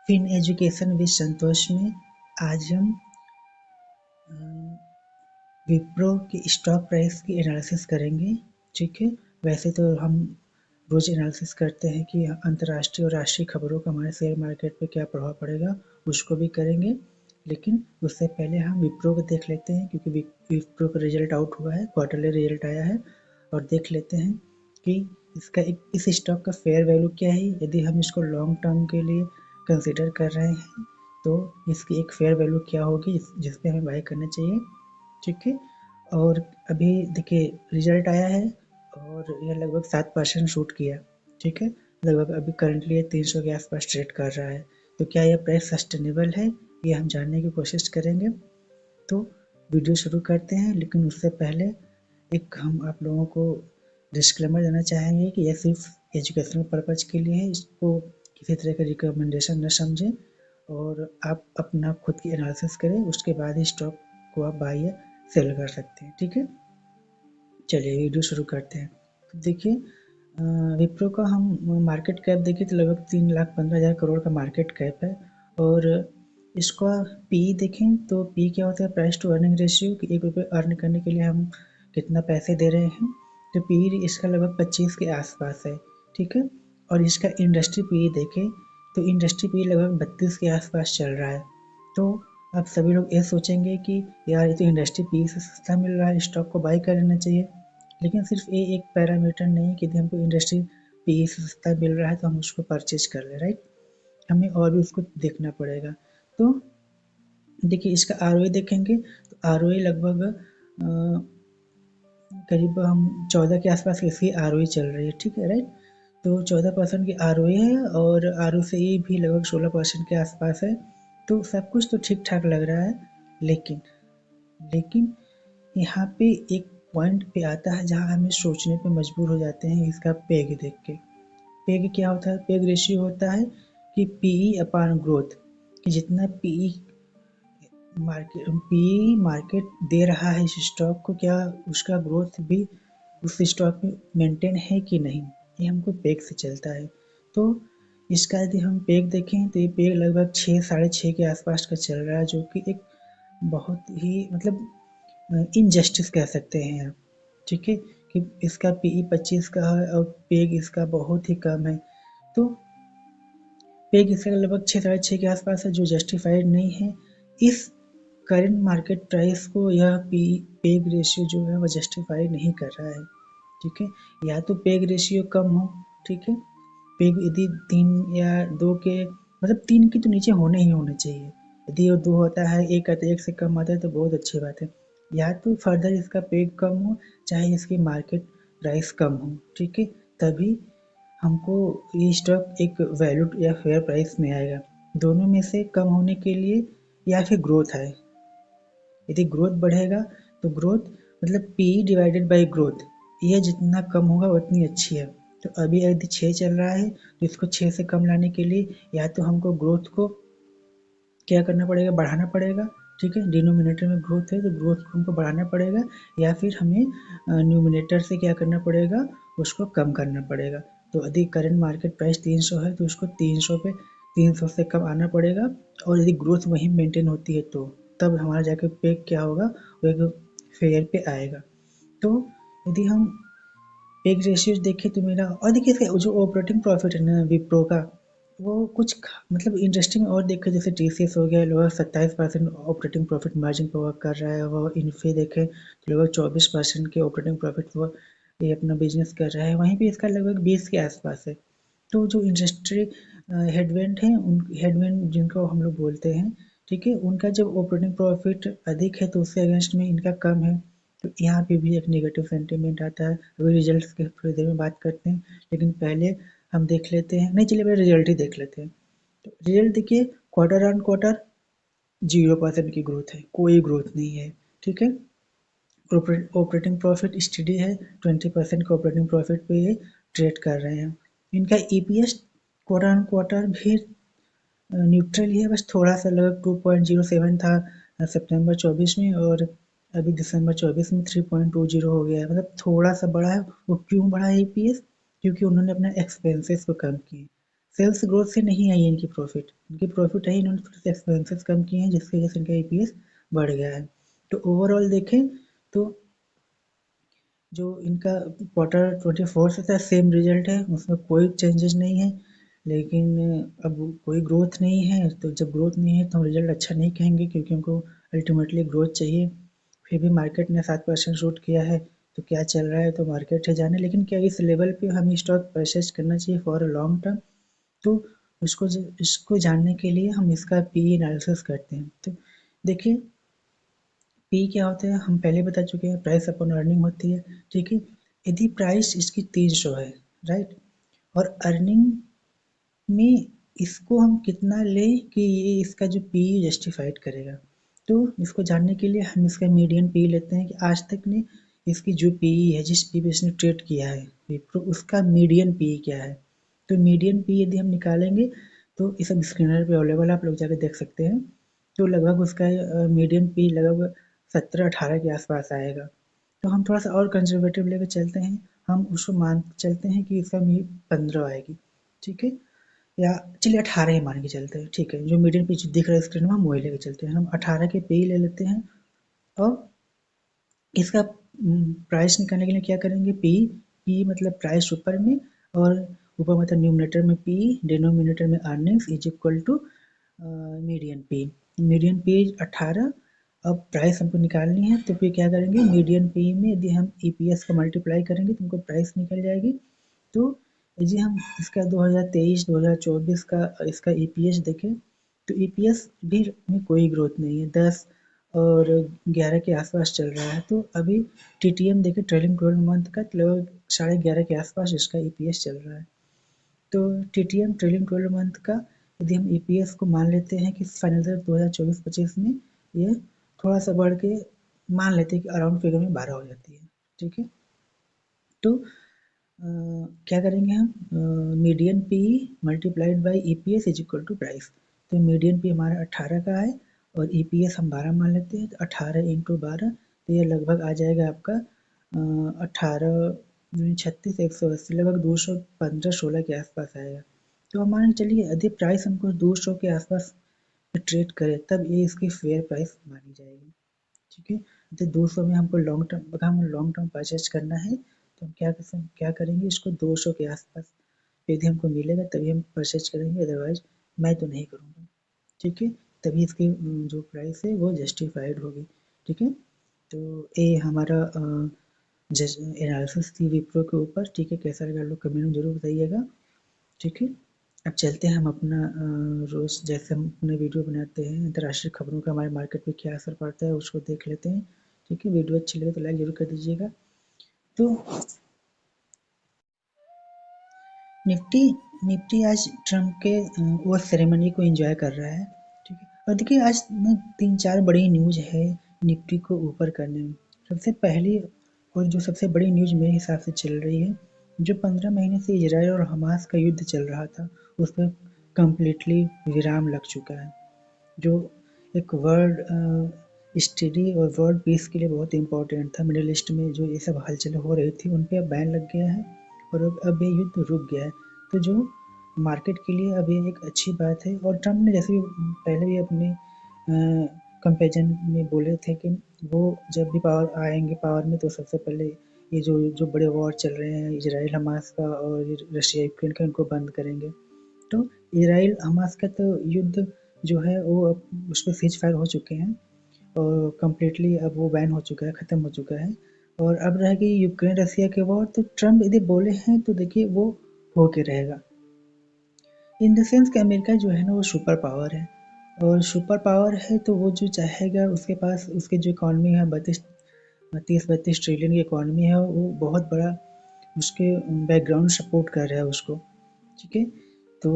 Fin education with संतोष में आज हम विप्रो की स्टॉक प्राइस की एनालिसिस करेंगे। ठीक है, वैसे तो हम रोज एनालिसिस करते हैं कि अंतर्राष्ट्रीय और राष्ट्रीय खबरों का हमारे शेयर मार्केट पे क्या प्रभाव पड़ेगा, उसको भी करेंगे। लेकिन उससे पहले हम विप्रो को देख लेते हैं, क्योंकि विप्रो का रिजल्ट आउट हुआ है, क्वार्टरली रिजल्ट आया है, और देख लेते हैं कि इसका इस स्टॉक का फेयर वैल्यू क्या है। यदि हम इसको लॉन्ग टर्म के लिए कंसिडर कर रहे हैं तो इसकी एक फेयर वैल्यू क्या होगी जिस पे हमें बाय करना चाहिए। ठीक है, और अभी देखिए रिजल्ट आया है और यह लगभग 7% शूट किया। ठीक है, लगभग अभी करंटली 300 के आसपास ट्रेड कर रहा है। तो क्या यह प्राइस सस्टेनेबल है, ये हम जानने की कोशिश करेंगे। तो वीडियो शुरू करते हैं, लेकिन उससे पहले एक हम आप लोगों को डिस्क्लेमर देना चाहेंगे कि यह सिर्फ एजुकेशनल पर्पज के लिए है, इसको किसी तरह का रिकमेंडेशन न समझें और आप अपना खुद की एनालिसिस करें, उसके बाद ही स्टॉक को आप बाय या सेल कर सकते हैं। ठीक है, चलिए वीडियो शुरू करते हैं। तो देखिए विप्रो का हम मार्केट कैप देखें तो लगभग 3,15,000 करोड़ का मार्केट कैप है, और इसका पी देखें तो पी क्या होता है, प्राइस टू अर्निंग रेशियो, कि 1 रुपये अर्न करने के लिए हम कितना पैसे दे रहे हैं। तो पी इसका लगभग 25 के आसपास है। ठीक है, और इसका इंडस्ट्री पी देखें तो इंडस्ट्री पी लगभग 32 के आसपास चल रहा है। तो अब सभी लोग ये सोचेंगे कि यार ये तो इंडस्ट्री पी से सस्ता मिल रहा है, स्टॉक को बाय कर लेना चाहिए। लेकिन सिर्फ ये एक पैरामीटर नहीं है कि यदि हमको इंडस्ट्री पी से सस्ता मिल रहा है तो हम उसको परचेज कर ले, राइट। हमें और भी उसको देखना पड़ेगा। तो देखिए इसका आरओई देखेंगे तो आरओई लगभग करीब हम 14 के आसपास इसकी आरओई चल रही है। ठीक है, राइट। तो 14% की आरओई है और आरओसीई भी लगभग 16% के आसपास है। तो सब कुछ तो ठीक ठाक लग रहा है, लेकिन लेकिन यहाँ पे एक पॉइंट पे आता है जहाँ हमें सोचने पे मजबूर हो जाते हैं इसका पेग देख के। पेग क्या होता है, पेग रेशियो होता है कि पीई अपॉन ग्रोथ, कि जितना पीई मार्केट दे रहा है इस स्टॉक को, क्या उसका ग्रोथ भी उस स्टॉक में मेंटेन है कि नहीं, ये हमको पेग से चलता है। तो इसका यदि हम पेग देखें तो ये पेग लगभग 6 साढ़े 6 के आसपास का चल रहा है, जो कि एक बहुत ही मतलब इनजस्टिस कह सकते हैं आप। ठीक है, कि इसका पीई 25 का है और पेग इसका बहुत ही कम है। तो पेग इसका लगभग 6 साढ़े 6 के आसपास है, जो जस्टिफाइड नहीं है। इस करंट मार्केट प्राइस को यह पेग रेशियो जो है वो जस्टिफाई नहीं कर रहा है। ठीक है, या तो पेग रेशियो कम हो। ठीक है, पेग यदि 3 या 2 के मतलब 3 के तो नीचे होने ही होने चाहिए। यदि वो 2 होता है, 1 आता है, 1 से कम आता है तो बहुत अच्छी बात है। या तो फर्दर इसका पेग कम हो, चाहे इसकी मार्केट प्राइस कम हो। ठीक है, तभी हमको ये स्टॉक एक वैल्यूड या फेयर प्राइस में आएगा। दोनों में से कम होने के लिए या फिर ग्रोथ आए। यदि ग्रोथ बढ़ेगा तो ग्रोथ मतलब पी डिवाइडेड बाय ग्रोथ, ये जितना कम होगा उतनी अच्छी है। तो अभी यदि 6 चल रहा है तो इसको 6 से कम लाने के लिए या तो हमको ग्रोथ को क्या करना पड़ेगा, बढ़ाना पड़ेगा। ठीक है, डिनोमिनेटर में ग्रोथ है तो ग्रोथ को हमको बढ़ाना पड़ेगा, या फिर हमें न्यूमिनेटर से क्या करना पड़ेगा, उसको कम करना पड़ेगा। तो यदि करंट मार्केट प्राइस 300 है तो उसको 300 से कम आना पड़ेगा, और यदि ग्रोथ वहीं मेंटेन होती है तो तब हमारा जाकर पेग क्या होगा, वो एक फेयर पे आएगा। तो यदि हम पेग रेशियो देखें तो मेरा, और देखिए इसका जो ऑपरेटिंग प्रॉफिट है ना विप्रो का, वो कुछ मतलब इंडस्ट्री में और देखें जैसे टीसीएस हो गया, लगभग 27% ऑपरेटिंग प्रॉफिट मार्जिन पर वर्क कर रहा है। वो इन्फे देखें तो लगभग 24% के ऑपरेटिंग प्रॉफिट वो ये अपना बिजनेस कर रहा है, वहीं पे इसका लगभग 20 के आसपास है। तो जो इंडस्ट्री हेडविंड है, उन हेडविंड जिनको हम लोग बोलते हैं, ठीक है, उनका जब ऑपरेटिंग प्रॉफिट अधिक है तो उससे अगेंस्ट में इनका कम है। तो यहाँ पे भी एक नेगेटिव सेंटीमेंट आता है। अभी रिजल्ट्स की थोड़ी देर में बात करते हैं, लेकिन पहले हम देख लेते हैं, नहीं चलिए पहले रिजल्ट ही देख लेते हैं। तो रिजल्ट देखिए, क्वार्टर ऑन क्वार्टर 0% की ग्रोथ है, कोई ग्रोथ नहीं है। ठीक है, ऑपरेटिंग प्रॉफिट स्टडी है, 20% के ऑपरेटिंग प्रॉफिट पे ये ट्रेड कर रहे हैं। इनका ईपीएस क्वार्टर ऑन क्वार्टर भी न्यूट्रल ही है, बस थोड़ा सा लगभग 2.07 था सितंबर 24 में, और अभी दिसंबर 24 में 3.20 हो गया है, मतलब थोड़ा सा बढ़ा है। वो क्यों बढ़ा है ईपीएस, क्योंकि उन्होंने अपना एक्सपेंसेस को कम किए। सेल्स ग्रोथ से नहीं आई इनकी प्रॉफिट, इनकी प्रॉफिट है इन्होंने थोड़े से एक्सपेंसेस कम किए हैं जिसकी वजह से इनका ईपीएस बढ़ गया है। तो ओवरऑल देखें तो जो इनका क्वार्टर 24 से था सेम रिजल्ट है, उसमें कोई चेंजेस नहीं है। लेकिन अब कोई ग्रोथ नहीं है, तो जब ग्रोथ नहीं है तो हम रिजल्ट अच्छा नहीं कहेंगे क्योंकि हमको अल्टीमेटली ग्रोथ चाहिए। फिर भी मार्केट ने 7% शूट किया है, तो क्या चल रहा है तो मार्केट है जाने। लेकिन क्या इस लेवल पे हमें स्टॉक परचेज करना चाहिए फॉर अ लॉन्ग टर्म? तो इसको जानने के लिए हम इसका पी एनालिसिस करते हैं। तो देखिए पी क्या होता है हम पहले बता चुके हैं, प्राइस अपॉन अर्निंग होती है, ठीक है। यदि प्राइस इसकी 300 है, राइट, और अर्निंग में इसको हम कितना लें कि ये इसका जो पी जस्टिफाइड करेगा। तो इसको जानने के लिए हम इसका मीडियन पी लेते हैं कि आज तक ने इसकी जो पी है, जिस पी पे इसने ट्रेड किया है विप्रो, उसका मीडियन पी क्या है। तो मीडियन पी यदि हम निकालेंगे तो ये सब स्क्रीनर पे अवेलेबल है, आप लोग जाके देख सकते हैं। तो लगभग उसका मीडियन पी लगभग 17-18 के आसपास आएगा। तो हम थोड़ा सा और कंजर्वेटिव लेके चलते हैं, हम उसको मान चलते हैं कि इसका मी 15 आएगी, ठीक है। या चलिए 18 ही मान के चलते हैं, ठीक है। जो मीडियम पिच दिख रहा है स्क्रीन में हम वही लेके चलते हैं, हम 18 के पे ही ले लेते हैं। और इसका प्राइस निकालने के लिए क्या करेंगे, पी, पी मतलब प्राइस ऊपर में और ऊपर मतलब न्यूमरेटर में पी, डिनोमिनेटर में earnings is equal to median P. Median P 18। अब प्राइस हमको निकालनी है तो फिर क्या करेंगे, मीडियन पी में यदि हम ईपीएस का मल्टीप्लाई करेंगे तो हमको प्राइस निकल जाएगी। तो जी हम इसका 2023-2024 का इसका ईपीएस देखें तो ईपीएस भी में कोई ग्रोथ नहीं है, 10 और 11 के आसपास चल रहा है। तो अभी टीटीएम देखें ट्रेलिंग 12 मंथ का लगभग 11.5 के आसपास इसका ईपीएस चल रहा है। तो टीटीएम ट्रेलिंग 12 मंथ का यदि हम ईपीएस को मान लेते हैं कि फाइनेंशियल 2024-25 में ये थोड़ा सा बढ़ के मान लेते हैं कि अराउंड फिगर में 12 हो जाती है, ठीक है। तो क्या करेंगे हम, median P multiplied by EPS is equal to price. तो मीडियन पी हमारा 18 का है और ईपीएस हम 12 मान लेते हैं, तो 18 इंटू 12 तो ये लगभग आ जाएगा आपका 18 36 180 लगभग 215-16 के आसपास आएगा। तो हम मान के चलिए यदि प्राइस हमको 200 के आसपास ट्रेड करे तब ये इसकी फेयर प्राइस मानी जाएगी, ठीक है। तो 200 में हमको लॉन्ग टर्म, अगर हमें लॉन्ग टर्म परचेज करना है तो हम क्या करेंगे, इसको 200 के आसपास यदि हमको मिलेगा तभी हम परचेज करेंगे, अदरवाइज मैं तो नहीं करूँगा, ठीक है। तभी इसकी जो प्राइस है वो जस्टिफाइड होगी, ठीक है। तो ये हमारा एनालिसिस थी विप्रो के ऊपर, ठीक है। कैसा लगा लोग कमेंट में जरूर बताइएगा, ठीक है। अब चलते हैं हम अपना रोज़ जैसे हम अपने वीडियो बनाते हैं अंतर्राष्ट्रीय खबरों का हमारे मार्केट पे क्या असर पड़ता है उसको देख लेते हैं, ठीक है। वीडियो अच्छी लगे तो लाइक जरूर कर दीजिएगा। तो निफ्टी निफ्टी आज ट्रम्प के वो सेरेमनी को एंजॉय कर रहा है, ठीक है। और देखिए आज ना 3-4 बड़ी न्यूज है निफ्टी को ऊपर करने में। सबसे पहली और जो सबसे बड़ी न्यूज मेरे हिसाब से चल रही है, जो 15 महीने से इजराइल और हमास का युद्ध चल रहा था उस पर कम्प्लीटली विराम लग चुका है। जो एक वर्ल्ड स्टडी और वर्ल्ड पीस के लिए बहुत इंपॉर्टेंट था, मिडिल ईस्ट में जो ये सब हलचलें हो रही थी उन पर अब बैन लग गया है और अब ये युद्ध रुक गया है। तो जो मार्केट के लिए अब ये एक अच्छी बात है। और ट्रम्प ने जैसे भी पहले भी अपने कंपेरिजन में बोले थे कि वो जब भी पावर आएंगे पावर में तो सबसे पहले ये जो जो बड़े वॉर चल रहे हैं इजराइल हमास का और रशिया यूक्रेन का इनको बंद करेंगे। तो इजराइल हमास का तो युद्ध जो है वो अब उस पर सीज फायर हो चुके हैं और कम्प्लीटली अब वो बैन हो चुका है, ख़त्म हो चुका है। और अब रह गई यूक्रेन रसिया के वॉर, तो ट्रम्प यदि बोले हैं तो देखिए वो हो के रहेगा। इन द सेंस कि अमेरिका जो है ना वो सुपर पावर है और सुपर पावर है तो वो जो चाहेगा उसके पास उसकी जो इकॉनमी है 32 ट्रिलियन की इकॉनमी है, वो बहुत बड़ा उसके बैकग्राउंड सपोर्ट कर रहा है उसको, ठीक है। तो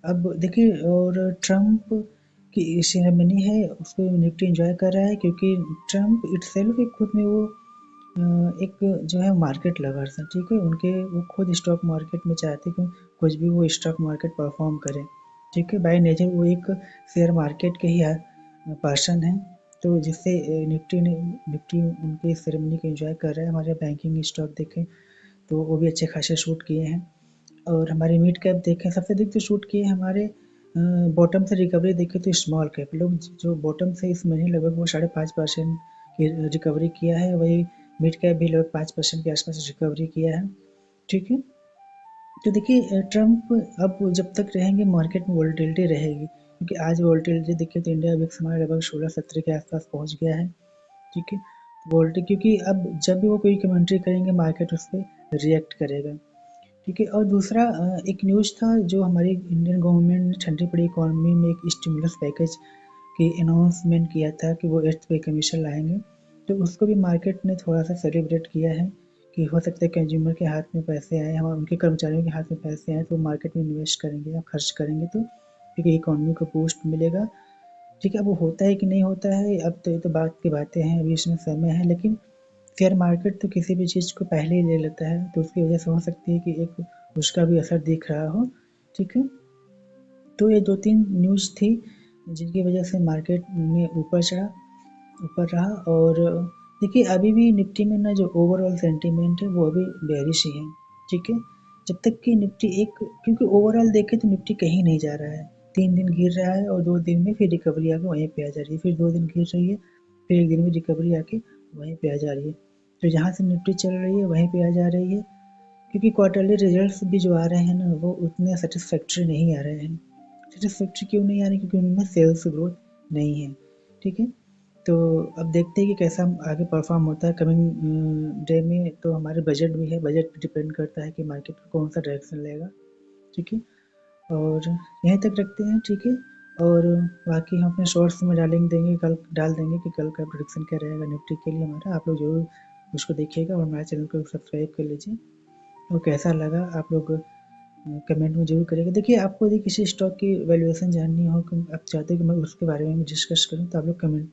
अब देखिए और ट्रम्प की सेरेमनी है उसको निफ्टी एंजॉय कर रहा है क्योंकि ट्रम्प इटसेल्फ एक खुद में वो एक जो है मार्केट लवर्स हैं, ठीक है। उनके वो खुद स्टॉक मार्केट में चाहते हैं कि कुछ भी वो स्टॉक मार्केट परफॉर्म करे, ठीक है। बाय नेचर वो एक शेयर मार्केट के ही पर्सन है। तो जिससे निफ्टी उनके सेरेमनी को एंजॉय कर रहा है। हमारे बैंकिंग स्टॉक देखें तो वो भी अच्छे खासे शूट किए हैं। और हमारे मिड कैप देखें, सबसे अधिक जो शूट किए हमारे बॉटम से रिकवरी देखें तो स्मॉल कैप लोग जो बॉटम से इस महीने लगभग वो 5.5% की रिकवरी किया है, वही मिड कैप भी लगभग 5% के आसपास रिकवरी किया है। ठीक है, तो देखिए ट्रम्प अब जब तक रहेंगे मार्केट में वोलेटिलिटी रहेगी, क्योंकि आज वोलेटिलिटी देखिए तो इंडिया विक्स हमारे लगभग 16-17 के आसपास पहुंच गया है। ठीक है, वोलेटिलिटी क्योंकि अब जब भी वो कोई कमेंट्री करेंगे मार्केट उस पर रिएक्ट करेगा। ठीक है, और दूसरा एक न्यूज़ था जो हमारी इंडियन गवर्नमेंट ने ठंडी पड़ी इकोनॉमी में एक स्टिमुलस पैकेज की अनाउंसमेंट किया था कि वो 8th पे कमीशन लाएंगे, तो उसको भी मार्केट ने थोड़ा सा सेलिब्रेट किया है कि हो सकता है कंज्यूमर के हाथ में पैसे आए, हम उनके कर्मचारियों के हाथ में पैसे आए तो मार्केट में इन्वेस्ट करेंगे या खर्च करेंगे, तो क्योंकि इकोनॉमी को बूस्ट मिलेगा। ठीक है, अब वो होता है कि नहीं होता है, अब तो ये तो बात की बातें हैं, अभी इसमें समय है, लेकिन शेयर मार्केट तो किसी भी चीज़ को पहले ही ले लेता है, तो उसकी वजह से हो सकती है कि एक उसका भी असर दिख रहा हो। ठीक है, तो ये 2-3 न्यूज़ थी जिनकी वजह से मार्केट में ऊपर रहा। और देखिए अभी भी निफ्टी में ना जो ओवरऑल सेंटीमेंट है वो अभी बेयरिश ही है। ठीक है, जब तक कि निफ्टी एक, क्योंकि ओवरऑल देखें तो निफ्टी कहीं नहीं जा रहा है, 3 दिन गिर रहा है और 2 दिन में फिर रिकवरी आके वहीं पे आ जा रही है, फिर 2 दिन गिर रही है, फिर एक दिन में रिकवरी आके वहीं पे आ जा रही है। तो जहाँ से निफ्टी चल रही है वहीं पे आ जा रही है, क्योंकि क्वार्टरली रिजल्ट्स भी जो आ रहे हैं ना वो उतने सेटिस्फैक्ट्री नहीं आ रहे हैं। सेटिस्फैक्ट्री क्यों नहीं आ रहे, क्योंकि उनमें सेल्स ग्रोथ नहीं है। ठीक है, तो अब देखते हैं कि कैसा आगे परफॉर्म होता है कमिंग डे में। तो हमारे बजट भी है, बजट पे डिपेंड करता है कि मार्केट कौन सा डायरेक्शन लेगा। ठीक है, और यहीं तक रखते हैं। ठीक है, और बाकी हम अपने शॉर्ट्स में कल डाल देंगे कि कल का प्रेडिक्शन क्या रहेगा निफ्टी के लिए हमारा, आप लोग जरूर उसको देखिएगा और हमारे चैनल को सब्सक्राइब कर लीजिए। और कैसा लगा आप लोग कमेंट में ज़रूर करिएगा। देखिए आपको यदि किसी स्टॉक की वैल्यूएशन जाननी हो कि आप चाहते हो कि मैं उसके बारे में डिस्कस करूँ, तो आप लोग में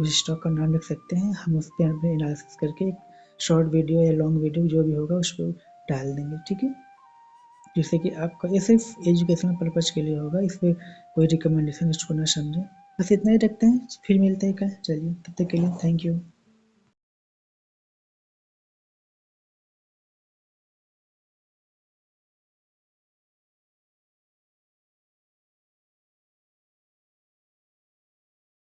उस स्टॉक का नाम लिख सकते हैं, हम उस पर अपने एनालिसिस करके एक शॉर्ट वीडियो या लॉन्ग वीडियो जो भी होगा उस पर डाल देंगे। ठीक है, जिससे कि आपका ये सिर्फ एजुकेशनल पर्पज़ के लिए होगा, इस पर कोई रिकमेंडेशन इसको ना समझें। बस इतना ही रखते हैं, फिर मिलते हैं कल। चलिए तब तक के लिए थैंक यू।